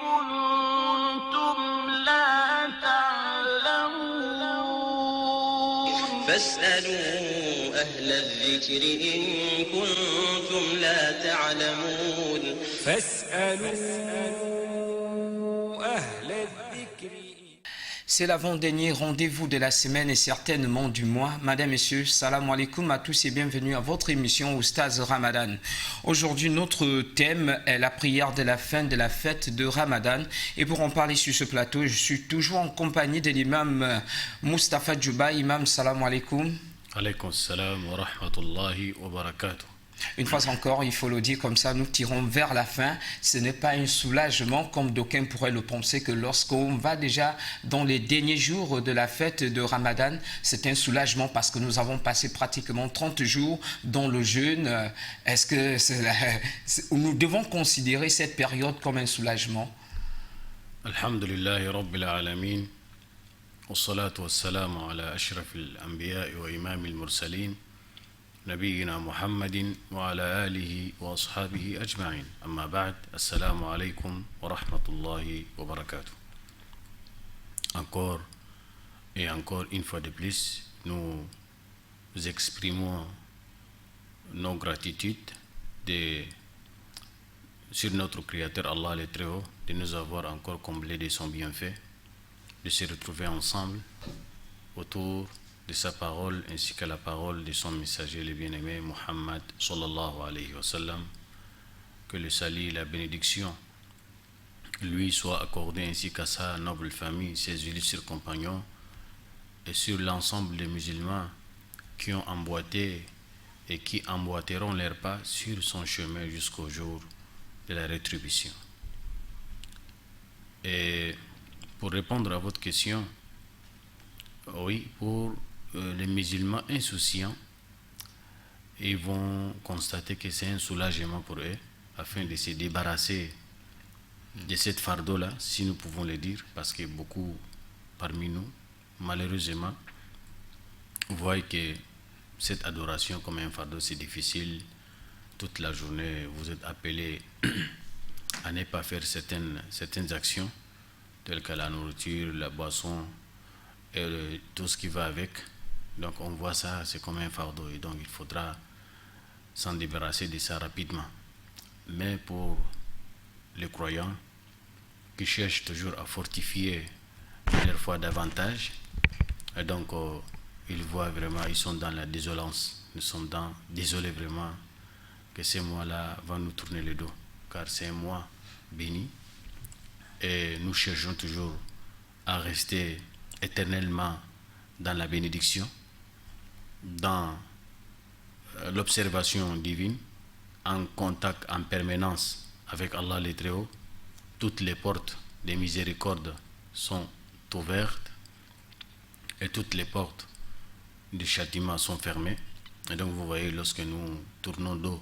كنتم لا تعلمون فاسألوا أهل الذكر إن كنتم لا تعلمون C'est l'avant-dernier rendez-vous de la semaine et certainement du mois. Madame, Messieurs, salam alaikum à tous et bienvenue à votre émission Oustaz Ramadan. Aujourd'hui, notre thème est la prière de la fin de la fête de Ramadan. Et pour en parler sur ce plateau, je suis toujours en compagnie de l'imam Mustafa Djouba. Imam, salam alaikum. Alaykoum salam wa rahmatullahi wa barakatuh. Une fois encore, il faut le dire comme ça, nous tirons vers la fin. Ce n'est pas un soulagement comme d'aucuns pourraient le penser que lorsqu'on va déjà dans les derniers jours de la fête de Ramadan, c'est un soulagement parce que nous avons passé pratiquement 30 jours dans le jeûne. Est-ce que nous devons considérer cette période comme un soulagement? Alhamdulillahi Rabbil Alamin. Wassalatu wassalamu ala ashrafil anbiya'i wa imamil mursalin. نبينا محمد وعلى آله وأصحابه أجمعين أما بعد السلام عليكم ورحمة الله وبركاته. Encore et encore une fois de plus, nous exprimons nos gratitudes sur notre Créateur Allah le Très-Haut de nous avoir encore comblés de son bienfait, de se retrouver ensemble autour de sa parole ainsi que la parole de son messager le bien-aimé Muhammad sallallahu alayhi wa sallam. Que le salut et la bénédiction lui soient accordés ainsi qu'à sa noble famille, ses illustres compagnons et sur l'ensemble des musulmans qui ont emboîté et qui emboîteront leurs pas sur son chemin jusqu'au jour de la rétribution. Et pour répondre à votre question, oui, pour les musulmans insouciants, ils vont constater que c'est un soulagement pour eux afin de se débarrasser de cette fardeau-là, si nous pouvons le dire, parce que beaucoup parmi nous, malheureusement, voient que cette adoration comme un fardeau, c'est difficile. Toute la journée, vous êtes appelés à ne pas faire certaines actions, telles que la nourriture, la boisson, et tout ce qui va avec. Donc on voit ça, c'est comme un fardeau et donc il faudra s'en débarrasser de ça rapidement. Mais pour les croyants qui cherchent toujours à fortifier leur foi davantage, et donc ils voient vraiment, ils sont dans la désolance. Nous sommes désolés vraiment que ces mois-là vont nous tourner le dos, car c'est un mois béni et nous cherchons toujours à rester éternellement dans la bénédiction, dans l'observation divine, en contact en permanence avec Allah le Très-Haut. Toutes les portes des miséricordes sont ouvertes et toutes les portes du châtiment sont fermées. Et donc vous voyez, lorsque nous tournons dos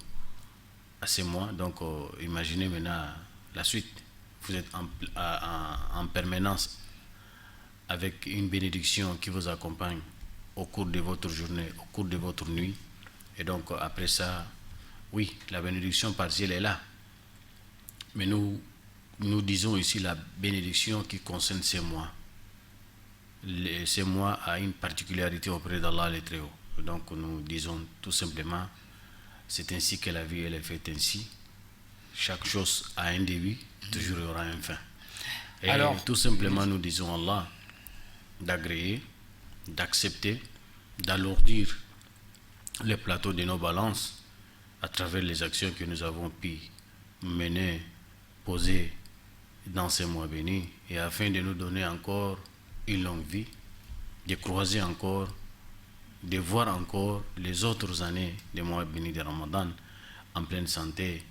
à ces mois, donc imaginez maintenant la suite. Vous êtes en permanence avec une bénédiction qui vous accompagne au cours de votre journée, au cours de votre nuit. Et donc après ça, oui, la bénédiction partielle est là. Mais nous disons ici la bénédiction qui concerne ces mois. Ces mois a une particularité auprès d'Allah le Très-Haut. Donc nous disons tout simplement, c'est ainsi que la vie elle est faite ainsi. Chaque chose a un début, toujours il y aura un fin. Et alors, tout simplement nous disons à Allah d'agréer, d'accepter, d'alourdir les plateaux de nos balances à travers les actions que nous avons pu mener, poser dans ces mois bénis, et afin de nous donner encore une longue vie, de croiser encore, de voir encore les autres années des mois bénis de Ramadan en pleine santé,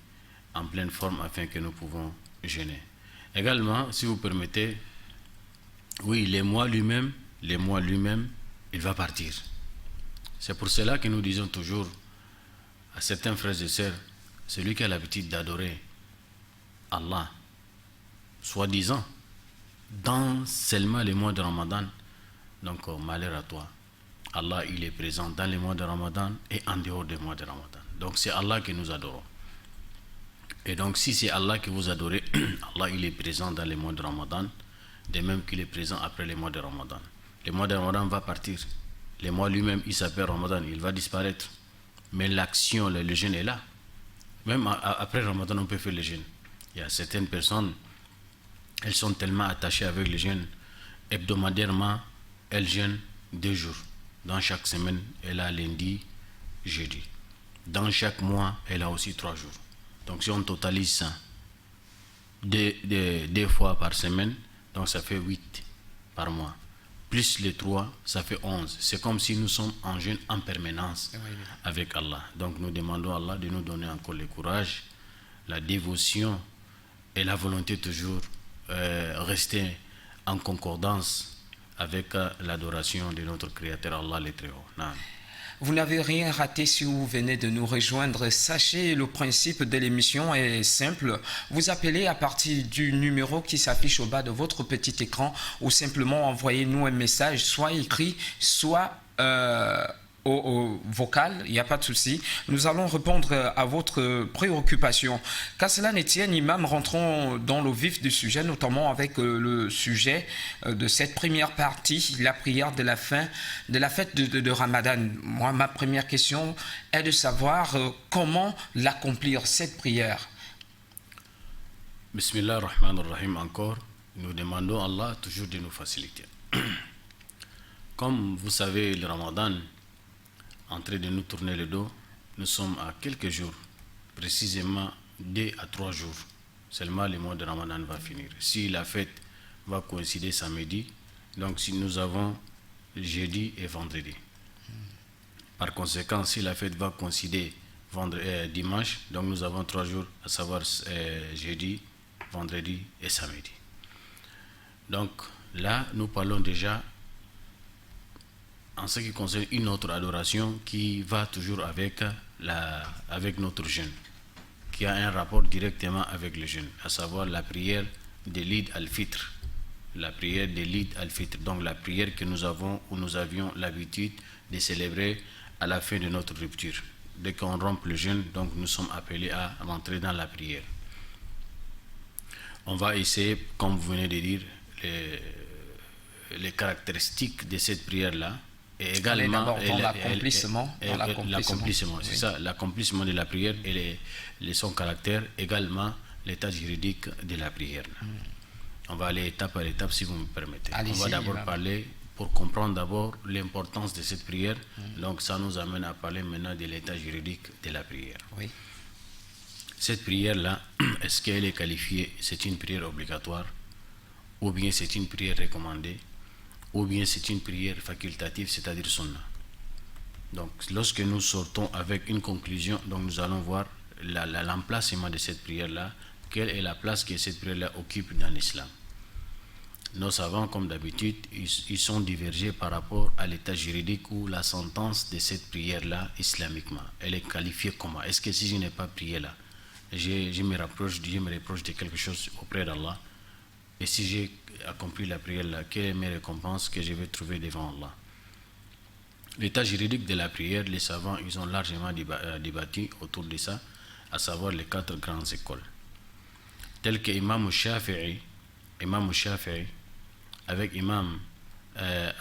en pleine forme, afin que nous pouvons jeûner. Également, si vous permettez, oui, les mois lui-même, il va partir. C'est pour cela que nous disons toujours à certains frères et sœurs, celui qui a l'habitude d'adorer Allah, soi-disant, dans seulement les mois de Ramadan, donc malheur à toi. Allah, il est présent dans les mois de Ramadan et en dehors des mois de Ramadan. Donc c'est Allah que nous adorons. Et donc, si c'est Allah que vous adorez, Allah il est présent dans les mois de Ramadan, de même qu'il est présent après les mois de Ramadan. Le mois de Ramadan va partir. Le mois lui-même, il s'appelle Ramadan, il va disparaître. Mais l'action, le jeûne est là. Même après Ramadan, on peut faire le jeûne. Il y a certaines personnes, elles sont tellement attachées avec le jeûne. Hebdomadairement, elles jeûnent 2 jours. Dans chaque semaine, elle a lundi, jeudi. Dans chaque mois, elle a aussi 3 jours. Donc si on totalise ça, 2 fois par semaine, donc ça fait 8 par mois. Plus les 3, ça fait 11. C'est comme si nous sommes en jeûne en permanence avec Allah. Donc nous demandons à Allah de nous donner encore le courage, la dévotion et la volonté toujours rester en concordance avec l'adoration de notre Créateur Allah le Très-Haut. Vous n'avez rien raté si vous venez de nous rejoindre. Sachez, le principe de l'émission est simple. Vous appelez à partir du numéro qui s'affiche au bas de votre petit écran ou simplement envoyez-nous un message, soit écrit, soit au vocal, il n'y a pas de souci. Nous allons répondre à votre préoccupation. Qu'à cela ne tienne, imam, rentrons dans le vif du sujet, notamment avec le sujet de cette première partie, la prière de la fin de la fête de Ramadan. Moi, ma première question est de savoir comment l'accomplir, cette prière. Bismillah ar-Rahman ar-Rahim. Encore, nous demandons à Allah toujours de nous faciliter. Comme vous savez, le Ramadan en train de nous tourner le dos, nous sommes à quelques jours, précisément 2 à 3 jours. Seulement le mois de Ramadan va finir. Si la fête va coïncider samedi, donc si nous avons jeudi et vendredi. Par conséquent, si la fête va coïncider dimanche, donc nous avons 3 jours, à savoir jeudi, vendredi et samedi. Donc là, nous parlons déjà en ce qui concerne une autre adoration qui va toujours avec notre jeûne, qui a un rapport directement avec le jeûne, à savoir la prière de l'Eid al-Fitr. La prière de l'Eid al-Fitr, donc la prière que nous avons ou nous avions l'habitude de célébrer à la fin de notre rupture. Dès qu'on rompt le jeûne, donc nous sommes appelés à rentrer dans la prière. On va essayer, comme vous venez de dire, les caractéristiques de cette prière-là. Et également l'accomplissement, c'est ça, l'accomplissement de la prière et son caractère, également l'état juridique de la prière. On va aller étape par étape si vous me permettez. On va d'abord parler, pour comprendre d'abord l'importance de cette prière, donc ça nous amène à parler maintenant de l'état juridique de la prière. Oui. Cette prière-là, est-ce qu'elle est qualifiée, c'est une prière obligatoire, ou bien c'est une prière recommandée, ou bien c'est une prière facultative, c'est-à-dire sunna. Donc, lorsque nous sortons avec une conclusion, donc nous allons voir l'emplacement de cette prière-là, quelle est la place que cette prière-là occupe dans l'islam. Nos savants, comme d'habitude, ils sont divergés par rapport à l'état juridique ou la sentence de cette prière-là islamiquement. Elle est qualifiée comment? Est-ce que si je n'ai pas prié là, je me reproche de quelque chose auprès d'Allah? Et si j'ai accompli la prière là, quelles sont mes récompenses que je vais trouver devant Allah? L'état juridique de la prière, les savants, ils ont largement débattu autour de ça, à savoir les 4 grandes écoles. Telles que Imam Shafi'i, avec Imam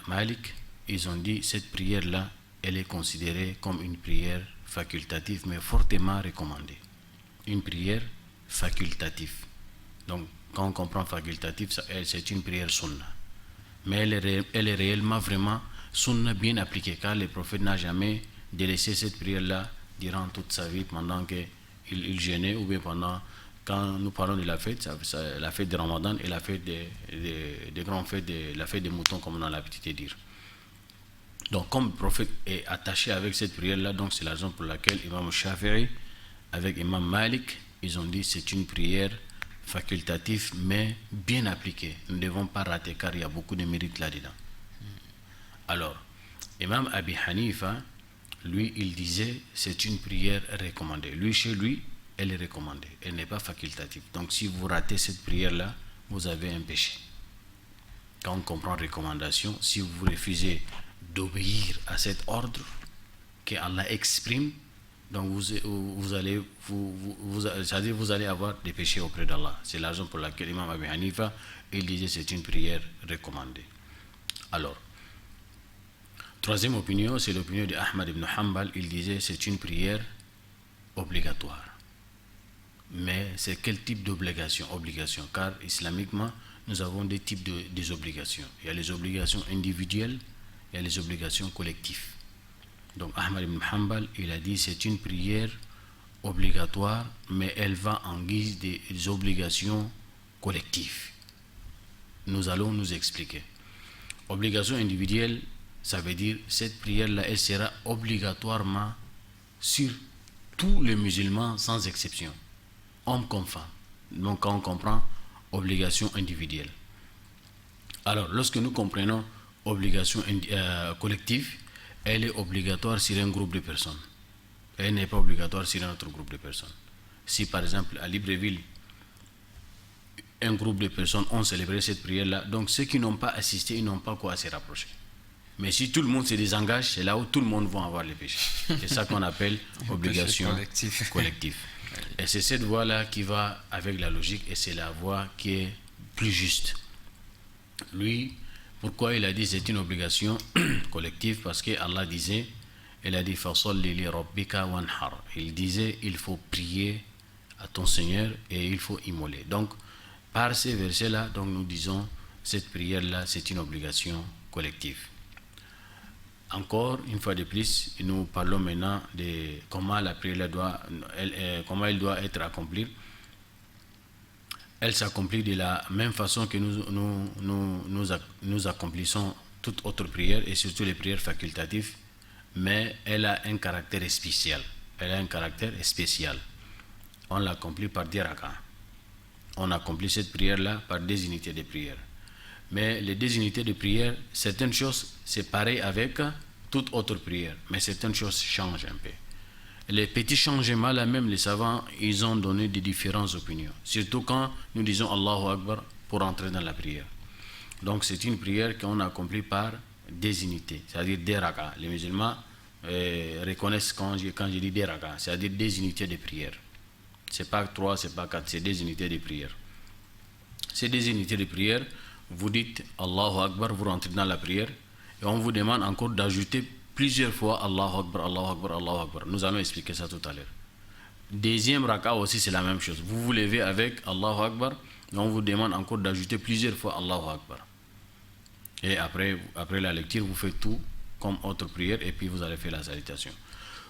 Malik, ils ont dit cette prière-là, elle est considérée comme une prière facultative, mais fortement recommandée. Une prière facultative. Donc, quand on comprend facultatif, c'est une prière sunna. Mais elle est réellement vraiment sunna bien appliquée, car le prophète n'a jamais délaissé cette prière-là durant toute sa vie, pendant qu'il jeûnait, ou bien quand nous parlons de la fête, la fête de Ramadan et la fête des grandes fêtes, la fête des moutons, comme on a l'habitude de dire. Donc, comme le prophète est attaché avec cette prière-là, donc c'est la raison pour laquelle Imam Shafi'i, avec Imam Malik, ils ont dit c'est une prière facultatif, mais bien appliqué. Nous ne devons pas rater, car il y a beaucoup de mérite là-dedans. Alors, Imam Abi Hanifa, lui, il disait c'est une prière recommandée. Lui, chez lui, elle est recommandée. Elle n'est pas facultative. Donc, si vous ratez cette prière-là, vous avez un péché. Quand on comprend recommandation, si vous refusez d'obéir à cet ordre que Allah exprime, Donc c'est-à-dire vous allez avoir des péchés auprès d'Allah. C'est la raison pour laquelle l'imam Abu Hanifa, il disait c'est une prière recommandée. Alors, troisième opinion, c'est l'opinion d'Ahmad ibn Hanbal. Il disait c'est une prière obligatoire. Mais c'est quel type d'obligation? Obligation, car islamiquement, nous avons des types des obligations. Il y a les obligations individuelles, il y a les obligations collectives. Donc Ahmad ibn Hanbal, il a dit c'est une prière obligatoire, mais elle va en guise des obligations collectives. Nous allons nous expliquer. Obligation individuelle, ça veut dire cette prière-là, elle sera obligatoirement sur tous les musulmans sans exception, hommes comme femmes. Donc quand on comprend obligation individuelle. Alors lorsque nous comprenons obligation collective, elle est obligatoire sur un groupe de personnes. Elle n'est pas obligatoire sur un autre groupe de personnes. Si par exemple à Libreville, un groupe de personnes ont célébré cette prière-là, donc ceux qui n'ont pas assisté, ils n'ont pas quoi à se rapprocher. Mais si tout le monde se désengage, c'est là où tout le monde va avoir les péchés. C'est ça qu'on appelle obligation collective. Et c'est cette voie-là qui va avec la logique, et c'est la voie qui est plus juste. Lui, pourquoi il a dit c'est une obligation collective? Parce que Allah disait, il a dit fasalli li rabbika wanhar. Il disait il faut prier à ton Seigneur et il faut immoler. Donc par ces versets-là, donc nous disons cette prière-là c'est une obligation collective. Encore une fois de plus, nous parlons maintenant de comment la prière comment elle doit être accomplie. Elle s'accomplit de la même façon que nous accomplissons toute autre prière, et surtout les prières facultatives, mais elle a un caractère spécial. Elle a un caractère spécial. On l'accomplit par 10 rak'ah. On accomplit cette prière-là par 2 unités de prière. Mais les 2 unités de prière, certaines choses, c'est pareil avec toute autre prière, mais certaines choses changent un peu. Les petits changements là, même les savants, ils ont donné des différentes opinions. Surtout quand nous disons Allahu Akbar pour entrer dans la prière. Donc c'est une prière qu'on accomplit par 2 unités, c'est-à-dire 2 rak'ah. Les musulmans reconnaissent quand je dis 2 rak'ah, c'est-à-dire 2 unités de prière. C'est pas 3, c'est pas 4, c'est 2 unités de prière. Ces 2 unités de prière, vous dites Allahu Akbar, vous rentrez dans la prière, et on vous demande encore d'ajouter plusieurs fois Allahu Akbar, Allahu Akbar, Allahu Akbar. Nous allons expliquer ça tout à l'heure. Deuxième raka aussi, c'est la même chose. Vous vous levez avec Allahu Akbar, et on vous demande encore d'ajouter plusieurs fois Allahu Akbar. Et après la lecture, vous faites tout comme autre prière, et puis vous allez faire la salutation.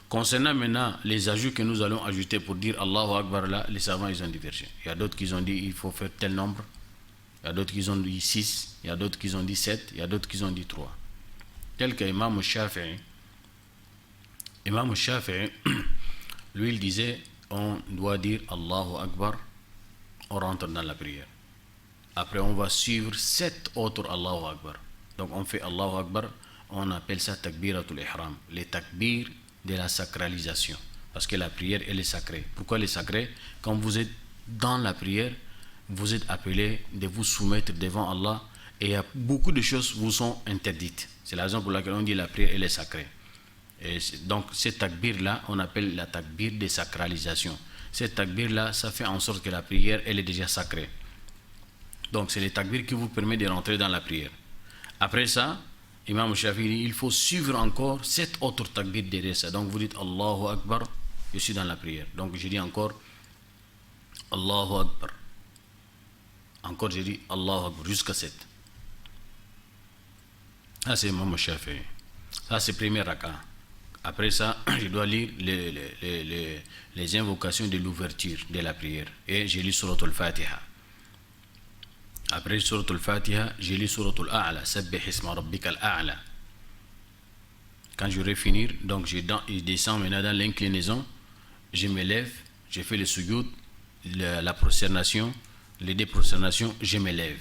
Concernant maintenant les ajouts que nous allons ajouter pour dire Allahu Akbar, là, les savants ils ont divergé. Il y a d'autres qui ont dit il faut faire tel nombre, il y a d'autres qui ont dit 6, il y a d'autres qui ont dit 7, il y a d'autres qui ont dit 3. Tel que Imam Shafi'i, lui il disait on doit dire Allahu Akbar, on rentre dans la prière. Après on va suivre 7 autres Allahu Akbar. Donc on fait Allahu Akbar, on appelle ça takbiratul ihram, les takbir de la sacralisation, parce que la prière elle est sacrée. Pourquoi elle est sacrée? Quand vous êtes dans la prière, vous êtes appelé de vous soumettre devant Allah, et il y a beaucoup de choses vous sont interdites. C'est la raison pour laquelle on dit la prière elle est sacrée. Et donc cette takbir là, on appelle la takbir de sacralisation. Cette takbir là, ça fait en sorte que la prière elle est déjà sacrée. Donc c'est les takbir qui vous permet de rentrer dans la prière. Après ça, Imam Shafi'i, il faut suivre encore 7 autres takbir derrière ça. Donc vous dites Allahu Akbar, je suis dans la prière. Donc je dis encore Allahu Akbar. Encore je dis Allahu Akbar jusqu'à 7. Ça c'est Imam Shafi'i. Ça c'est premier raka. Après ça, je dois lire les invocations de l'ouverture de la prière. Et je lis Surat al-Fatiha. Après Surat al-Fatiha, je lis Surat al-A'la. Sabbih isma rabbika al-A'la. Quand j'aurai fini, donc je descends maintenant dans l'inclinaison. Je me lève, je fais le sujoud, la prosternation, les 2 prosternations, je me lève.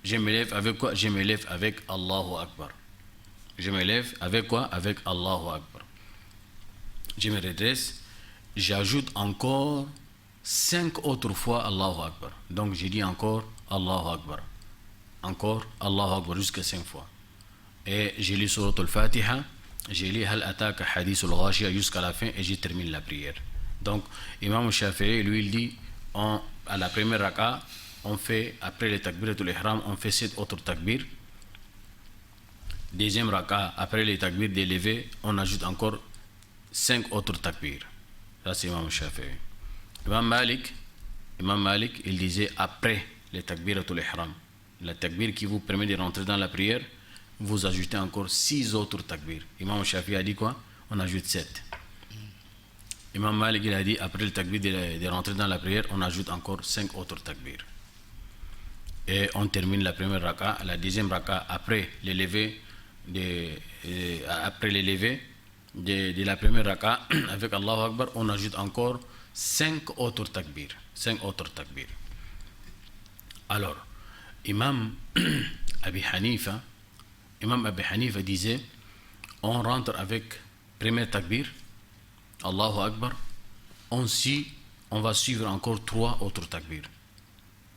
Je me lève avec quoi? Je me lève avec Allahu Akbar. Je me lève avec quoi? Avec Allahu Akbar. Je me redresse, j'ajoute encore 5 autres fois Allahu Akbar. Donc je dis encore Allahu Akbar. Encore Allahu Akbar jusqu'à 5 fois. Et je lis Surat al-Fatiha, j'ai lu Hal Ataka Hadith al-Ghashiya jusqu'à la fin et j'ai terminé la prière. Donc, Imam Shafi'i, lui, il dit, à la première raka, on fait, après le takbiratul ihram, on fait 7 autres takbir. Deuxième raka, après les takbir d'élevé, on ajoute encore 5 autres takbir. Ça, c'est Imam Shafi'i. Imam Malik, il disait après le takbiratul ihram, la takbir qui vous permet de rentrer dans la prière, vous ajoutez encore 6 autres takbir. Imam Shafi'i a dit quoi? On ajoute 7. Imam Malik, il a dit après le takbir de rentrer dans la prière, on ajoute encore 5 autres takbir. Et on termine la première raka. La deuxième raka, après l'élevé de la première raka, avec Allahu Akbar, on ajoute encore 5 autres takbir. 5 autres takbir. Alors, Imam Abi Hanifa disait, on rentre avec premier takbir, Allahu Akbar, on va suivre encore 3 autres takbir.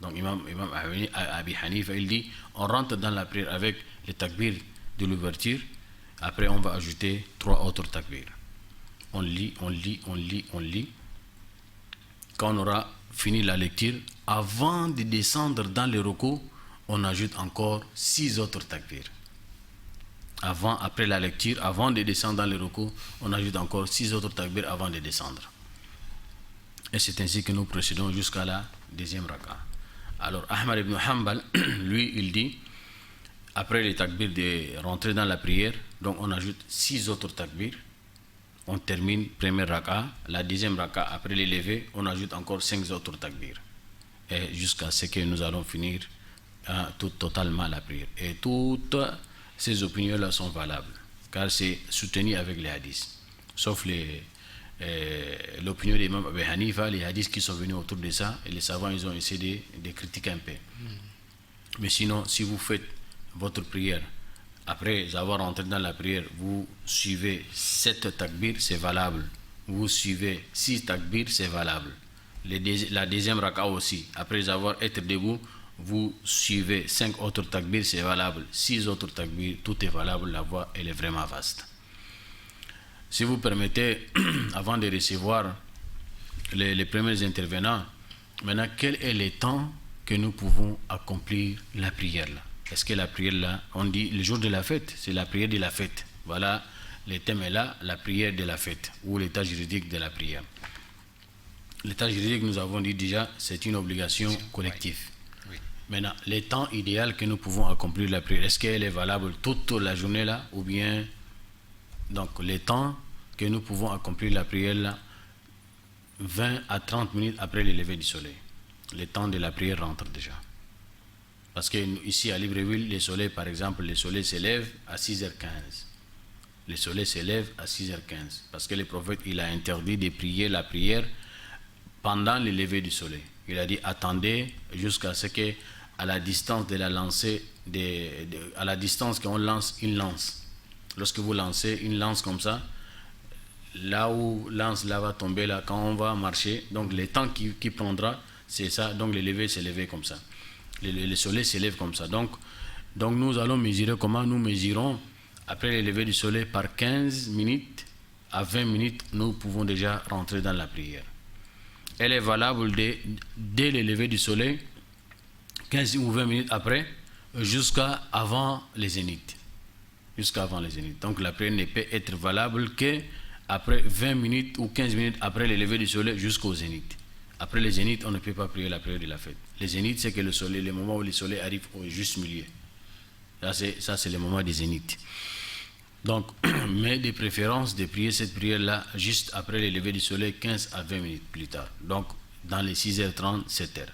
Donc Imam Abi Hanifa, il dit, on rentre dans la prière avec le takbir de l'ouverture, après on va ajouter 3 autres takbir. On lit. Quand on aura fini la lecture, avant de descendre dans le ruku, on ajoute encore 6 autres takbir. Après la lecture, avant de descendre dans le ruku, on ajoute encore 6 autres takbir avant de descendre. Et c'est ainsi que nous procédons jusqu'à la deuxième raka. Alors Ahmad ibn Hanbal, lui, il dit, après les takbir de rentrer dans la prière, donc on ajoute 6 autres takbir. On termine première raka. La deuxième raka, après l'élevé, on ajoute encore 5 autres takbir. Et jusqu'à ce que nous allons finir totalement la prière. Et toutes ces opinions-là sont valables, car c'est soutenu avec les hadiths. Sauf l'opinion d'Imam Abi Hanifa, les hadiths qui sont venus autour de ça, et les savants, ils ont essayé de critiquer un peu. Mais sinon, si vous faites votre prière, après avoir entré dans la prière, vous suivez 7 takbir, c'est valable. Vous suivez 6 takbir, c'est valable. La deuxième raka aussi, après avoir été debout, vous suivez 5 autres takbir, c'est valable. 6 autres takbir, tout est valable, la voie, elle est vraiment vaste. Si vous permettez, avant de recevoir les premiers intervenants, maintenant, quel est le temps que nous pouvons accomplir la prière là? Est-ce que la prière là, on dit le jour de la fête, c'est la prière de la fête. Voilà, le thème est là, la prière de la fête, ou l'état juridique de la prière. L'état juridique, nous avons dit déjà, c'est une obligation collective. Oui. Maintenant, le temps idéal que nous pouvons accomplir la prière, est-ce qu'elle est valable toute la journée là, ou bien, donc le temps que nous pouvons accomplir la prière là, 20 à 30 minutes après le lever du soleil. Le temps de la prière rentre déjà. Parce que ici à Libreville, le soleil, par exemple, le soleil s'élève à 6h15. Le soleil s'élève à 6h15. Parce que le prophète, il a interdit de prier la prière pendant le lever du soleil. Il a dit, attendez jusqu'à ce que, à la distance de la lancée, à la distance qu'on lance une lance. Lorsque vous lancez une lance comme ça, là où lance là va tomber, là, quand on va marcher, donc le temps qui prendra, c'est ça, donc le lever s'est levé comme ça. Le soleil s'élève comme ça. Donc nous allons mesurer comment nous mesurons après le lever du soleil par 15 minutes à 20 minutes, nous pouvons déjà rentrer dans la prière. Elle est valable dès le lever du soleil, 15 ou 20 minutes après, jusqu'à avant les zéniths. Jusqu'à avant les zéniths. Donc la prière ne peut être valable qu'après 20 minutes ou 15 minutes après le lever du soleil jusqu'au zénith. Après les zéniths, on ne peut pas prier la prière de la fête. Les zéniths, c'est que le soleil, le moment où le soleil arrive au juste milieu. Ça, c'est le moment des zéniths. Donc, mais de préférence de prier cette prière-là juste après le lever du soleil, 15 à 20 minutes plus tard. Donc, dans les 6h30, 7h.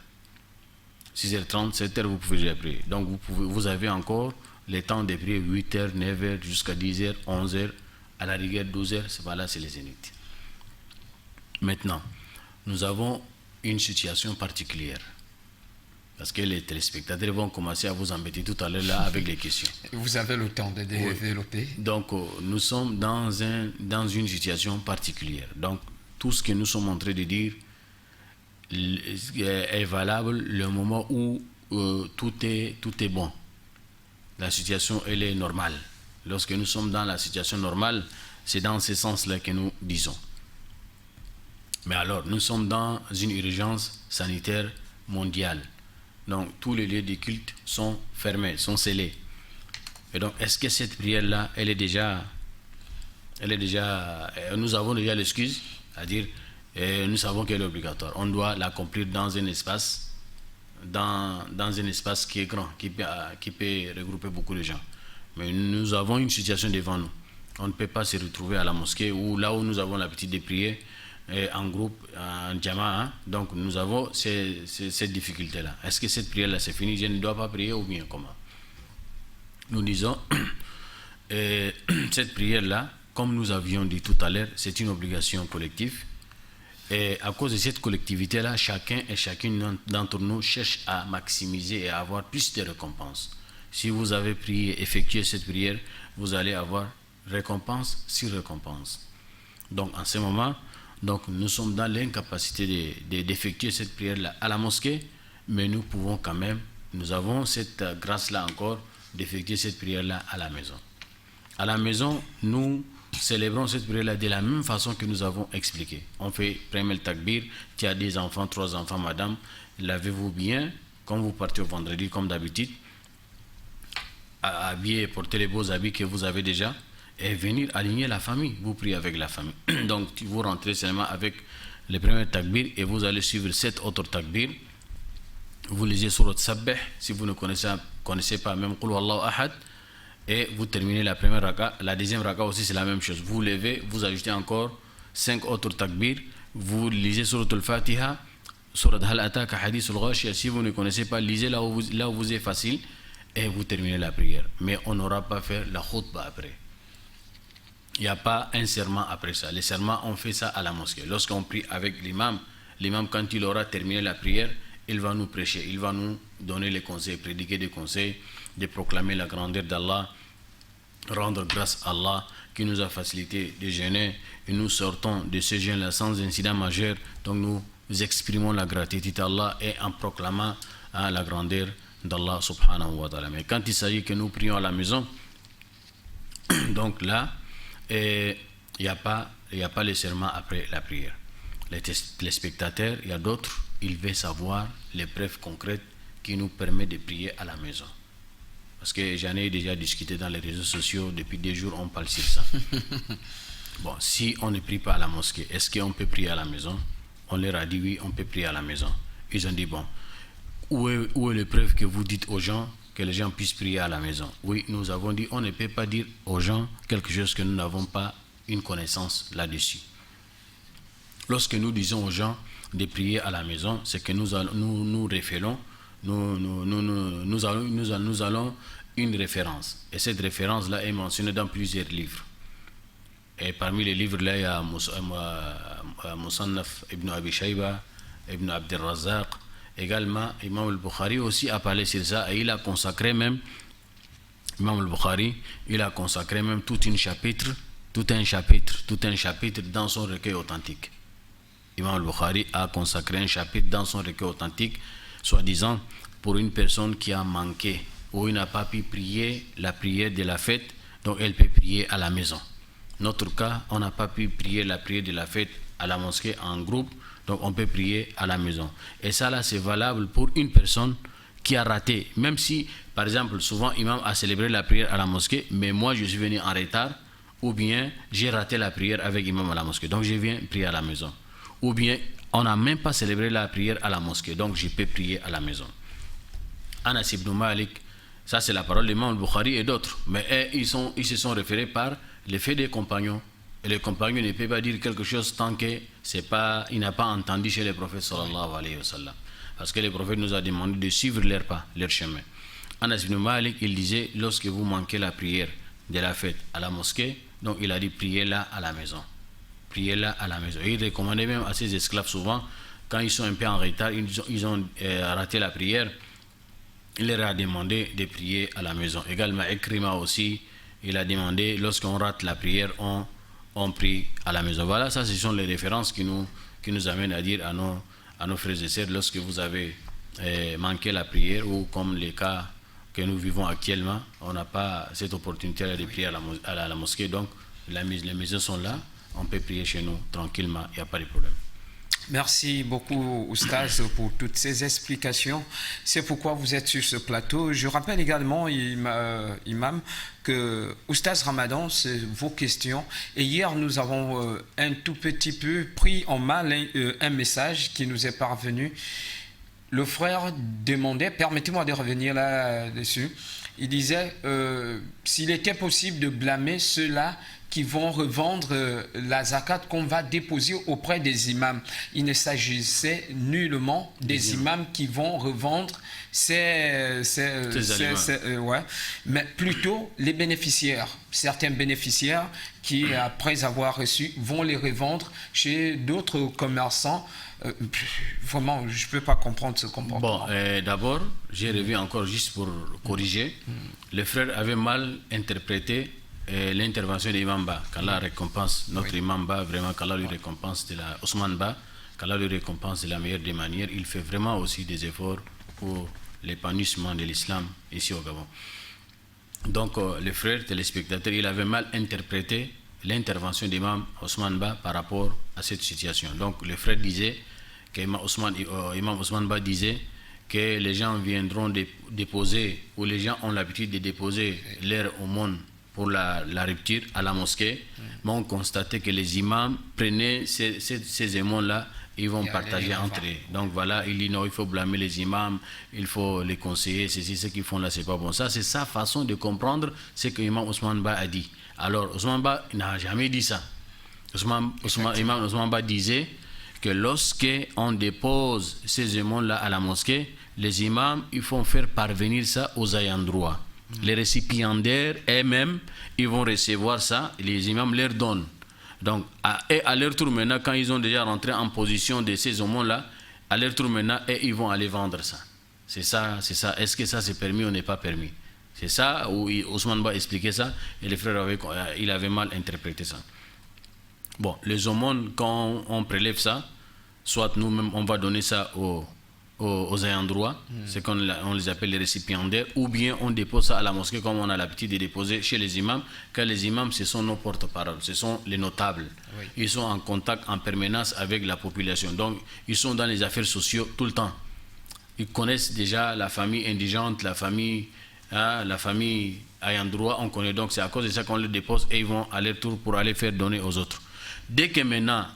6h30, 7h, vous pouvez déjà prier. Donc, vous avez encore le temps de prier 8h, 9h, jusqu'à 10h, 11h, à la rigueur 12h, c'est les zéniths. Maintenant, nous avons une situation particulière. Parce que les téléspectateurs vont commencer à vous embêter tout à l'heure là avec les questions. Vous avez le temps de développer. Oui. Donc, nous sommes dans une situation particulière. Donc, tout ce que nous sommes en train de dire est valable le moment où tout est bon. La situation, elle est normale. Lorsque nous sommes dans la situation normale, c'est dans ce sens-là que nous disons. Mais alors, nous sommes dans une urgence sanitaire mondiale. Donc, tous les lieux de culte sont fermés, sont scellés. Et donc, est-ce que cette prière-là, nous avons déjà l'excuse, c'est-à-dire, nous savons qu'elle est obligatoire. On doit l'accomplir dans un espace, dans un espace qui est grand, qui peut regrouper beaucoup de gens. Mais nous avons une situation devant nous. On ne peut pas se retrouver à la mosquée ou là où nous avons l'habitude de prier en groupe, en jama'a. Donc nous avons cette difficulté-là. Est-ce que cette prière-là c'est fini? Je ne dois pas prier ou bien comment? Nous disons, cette prière-là, comme nous avions dit tout à l'heure, c'est une obligation collective. Et à cause de cette collectivité-là, chacun et chacune d'entre nous cherche à maximiser et à avoir plus de récompenses. Si vous avez prié, effectué cette prière, vous allez avoir récompense sur récompense. Donc en ce moment, nous sommes dans l'incapacité d'effectuer cette prière-là à la mosquée, mais nous pouvons quand même, nous avons cette grâce-là encore d'effectuer cette prière-là à la maison. À la maison, nous célébrons cette prière-là de la même façon que nous avons expliqué. On fait premier le takbir, tu as des enfants, 3 enfants, madame, lavez-vous bien, quand vous partez au vendredi comme d'habitude, habiller, porter les beaux habits que vous avez déjà, et venir aligner la famille. Vous priez avec la famille. Donc, vous rentrez seulement avec le premier takbir et vous allez suivre 7 autres takbir. Vous lisez sur votre sabbih, si vous ne connaissez pas même Qul Huwallahu Ahad, et vous terminez la première raka. La deuxième raka aussi, c'est la même chose. Vous levez, vous ajoutez encore 5 autres takbir. Vous lisez sur le Fatiha, sur Hal Ataka Hadith al-Ghashiyah. Si vous ne connaissez pas, lisez là où vous est facile et vous terminez la prière. Mais on n'aura pas fait la khutbah après. Il n'y a pas un serment après ça. Les serments, on fait ça à la mosquée. Lorsqu'on prie avec l'imam, quand il aura terminé la prière, il va nous prêcher, il va nous donner les conseils, prédiquer des conseils, de proclamer la grandeur d'Allah, rendre grâce à Allah qui nous a facilité de jeûner, et nous sortons de ce jeûne-là sans incident majeur. Donc nous exprimons la gratitude d'Allah et en proclamant la grandeur d'Allah subhanahu wa ta'ala. Mais quand il s'agit que nous prions à la maison, donc là, il n'y a pas le serment après la prière. Les spectateurs, il y a d'autres, ils veulent savoir les preuves concrètes qui nous permettent de prier à la maison. Parce que j'en ai déjà discuté dans les réseaux sociaux, depuis 2 jours on parle sur ça. Bon, si on ne prie pas à la mosquée, est-ce qu'on peut prier à la maison? On leur a dit oui, on peut prier à la maison. Ils ont dit bon, où est la preuve que vous dites aux gens que les gens puissent prier à la maison? Oui, nous avons dit on ne peut pas dire aux gens quelque chose que nous n'avons pas une connaissance là-dessus. Lorsque nous disons aux gens de prier à la maison, c'est que nous référons, nous allons une référence. Et cette référence-là est mentionnée dans plusieurs livres. Et parmi les livres-là, il y a Musannaf Ibn Abi Shayba, Ibn Abd al-Razzaq. Également, Imam al-Bukhari aussi a parlé sur ça et il a consacré même, Imam al-Bukhari, il a consacré même tout un chapitre dans son recueil authentique. Imam al-Bukhari a consacré un chapitre dans son recueil authentique, soi-disant pour une personne qui a manqué ou il n'a pas pu prier la prière de la fête, donc elle peut prier à la maison. Notre cas, on n'a pas pu prier la prière de la fête à la mosquée en groupe, donc on peut prier à la maison. Et ça là, c'est valable pour une personne qui a raté. Même si, par exemple, souvent imam a célébré la prière à la mosquée, mais moi je suis venu en retard, ou bien j'ai raté la prière avec imam à la mosquée, donc je viens prier à la maison. Ou bien on n'a même pas célébré la prière à la mosquée, donc je peux prier à la maison. Anas ibn Malik, ça c'est la parole de l'imam al-Bukhari et d'autres, mais ils se sont référés par l'effet des compagnons. Et les compagnons ne peuvent pas dire quelque chose tant que il n'a pas entendu chez les prophètes sallallahu alayhi wa sallam. Parce que les prophètes nous ont demandé de suivre leurs pas, leur chemin. Anas ibn Malik, il disait, lorsque vous manquez la prière de la fête à la mosquée, donc il a dit priez-la à la maison. Priez-la à la maison. Et il recommandait même à ses esclaves souvent, quand ils sont un peu en retard, ils ont raté la prière, il leur a demandé de prier à la maison. Également, Ikrima aussi, il a demandé, lorsqu'on rate la prière, on prie à la maison. Voilà, ça ce sont les références qui nous amènent à dire à nos frères et sœurs, lorsque vous avez manqué la prière, ou comme les cas que nous vivons actuellement, on n'a pas cette opportunité de prier à la mosquée. Donc, les maisons sont là, on peut prier chez nous tranquillement, il n'y a pas de problème. Merci beaucoup, Oustaz, pour toutes ces explications. C'est pourquoi vous êtes sur ce plateau. Je rappelle également, Imam, que Oustaz Ramadan, c'est vos questions. Et hier, nous avons un tout petit peu pris en main un message qui nous est parvenu. Le frère demandait, permettez-moi de revenir là-dessus, il disait s'il était possible de blâmer ceux-là qui vont revendre la zakat qu'on va déposer auprès des imams. Il ne s'agissait nullement des imams qui vont revendre ces ouais, mais plutôt les bénéficiaires. Certains bénéficiaires qui, après avoir reçu, vont les revendre chez d'autres commerçants. Vraiment, je ne peux pas comprendre ce comportement. Bon, d'abord, j'ai revu encore juste pour corriger. Le frère avait mal interprété l'intervention de l'imam Ba, qu'Allah récompense notre imam Ba, vraiment qu'Allah lui récompense de la Ousmane Ba, qu'Allah lui récompense de la meilleure des manières. Il fait vraiment aussi des efforts pour l'épanouissement de l'islam ici au Gabon. Donc le frère téléspectateur, il avait mal interprété l'intervention de l'imam Ousmane Ba par rapport à cette situation. Donc le frère disait que imam Ousmane Ba disait que les gens viendront déposer, ou les gens ont l'habitude de déposer leur aumône pour la rupture à la mosquée, mais on constatait que les imams prenaient ces aumônes-là, ils vont partager entre eux. Donc voilà, il dit non, il faut blâmer les imams, il faut les conseiller, ce qu'ils font là, c'est pas bon. Ça, c'est sa façon de comprendre ce que l'imam Ousmane Ba a dit. Alors, Ousmane Ba n'a jamais dit ça. Imam Ousmane Ba disait que lorsque on dépose ces aumônes-là à la mosquée, les imams, ils font faire parvenir ça aux ayants droit. Les récipiendaires eux-mêmes, ils vont recevoir ça, et les imams leur donnent. Donc, à leur tour maintenant, quand ils ont déjà rentré en position de ces aumônes-là, à leur tour maintenant, et ils vont aller vendre ça. C'est ça. Est-ce que ça c'est permis ou n'est pas permis? C'est ça où Ousmane Ba expliquait ça, et les frères il avait mal interprété ça. Bon, les aumônes, quand on prélève ça, soit nous-mêmes, on va donner ça aux ayants droit, c'est qu'on les appelle les récipiendaires, ou bien on dépose ça à la mosquée comme on a l'habitude de déposer chez les imams, car les imams, ce sont nos porte-paroles, ce sont les notables. Oui. Ils sont en contact en permanence avec la population, donc ils sont dans les affaires sociales tout le temps. Ils connaissent déjà la famille indigente, la famille ayant droit, on connaît, donc c'est à cause de ça qu'on les dépose et ils vont à leur tour pour aller faire donner aux autres. Dès que maintenant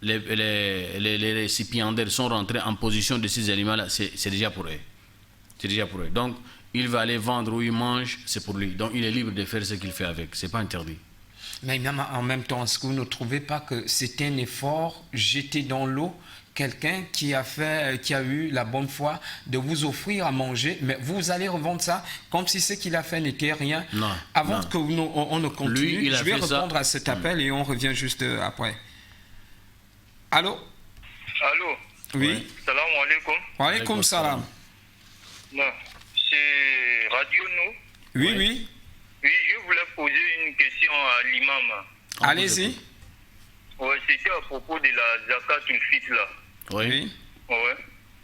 les récipiendaires sont rentrés en position de ces aliments-là, c'est déjà pour eux. C'est déjà pour eux. Donc, il va aller vendre ou il mange, c'est pour lui. Donc, il est libre de faire ce qu'il fait avec. Ce n'est pas interdit. Mais en même temps, est-ce que vous ne trouvez pas que c'est un effort jeté dans l'eau? Quelqu'un qui a eu la bonne foi de vous offrir à manger, mais vous allez revendre ça comme si ce qu'il a fait n'était rien. Non. Avant qu'on ne continue, lui, je vais répondre à cet appel et on revient juste après. Allô? Allô? Oui. Salam alaikum. Wa alaikum salam. Non, c'est Radio No? Oui, oui. Oui, je voulais poser une question à l'imam. Allez-y. Ouais, c'était à propos de la zakat ul-fitr là. Oui. Ouais.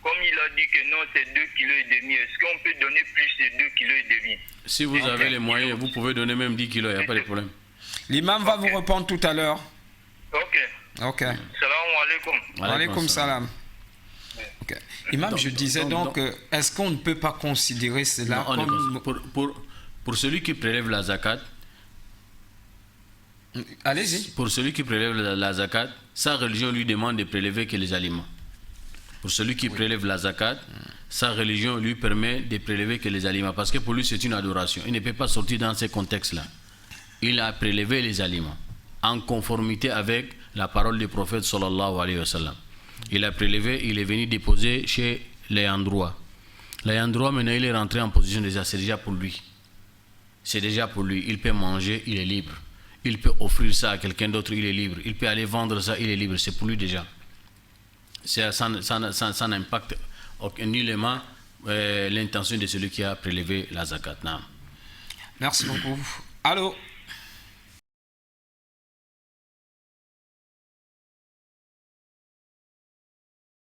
Comme il a dit que non, c'est 2,5 kg. Est-ce qu'on peut donner plus de 2,5 kg? Si vous avez les moyens, vous pouvez donner même 10 kilos, il n'y a pas de problème. L'imam va vous répondre tout à l'heure. Ok. Salam alaikum. Wa alaikum salam. Okay. Imam, je disais donc est-ce qu'on ne peut pas considérer cela comme... Pour celui qui prélève la zakat, allez-y. Pour celui qui prélève la zakat, sa religion lui demande de prélever que les aliments. Pour celui qui prélève la zakat, sa religion lui permet de prélever que les aliments. Parce que pour lui, c'est une adoration. Il ne peut pas sortir dans ces contextes-là. Il a prélevé les aliments en conformité avec la parole du prophète sallallahu alayhi wa sallam. Il a prélevé, il est venu déposer chez l'ayant droit. L'ayant droit, maintenant, il est rentré en position déjà, c'est déjà pour lui. C'est déjà pour lui. Il peut manger, il est libre. Il peut offrir ça à quelqu'un d'autre, il est libre. Il peut aller vendre ça, il est libre. C'est pour lui déjà. Ça n'impacte nullement l'intention de celui qui a prélevé la zakat. Merci beaucoup. Allô?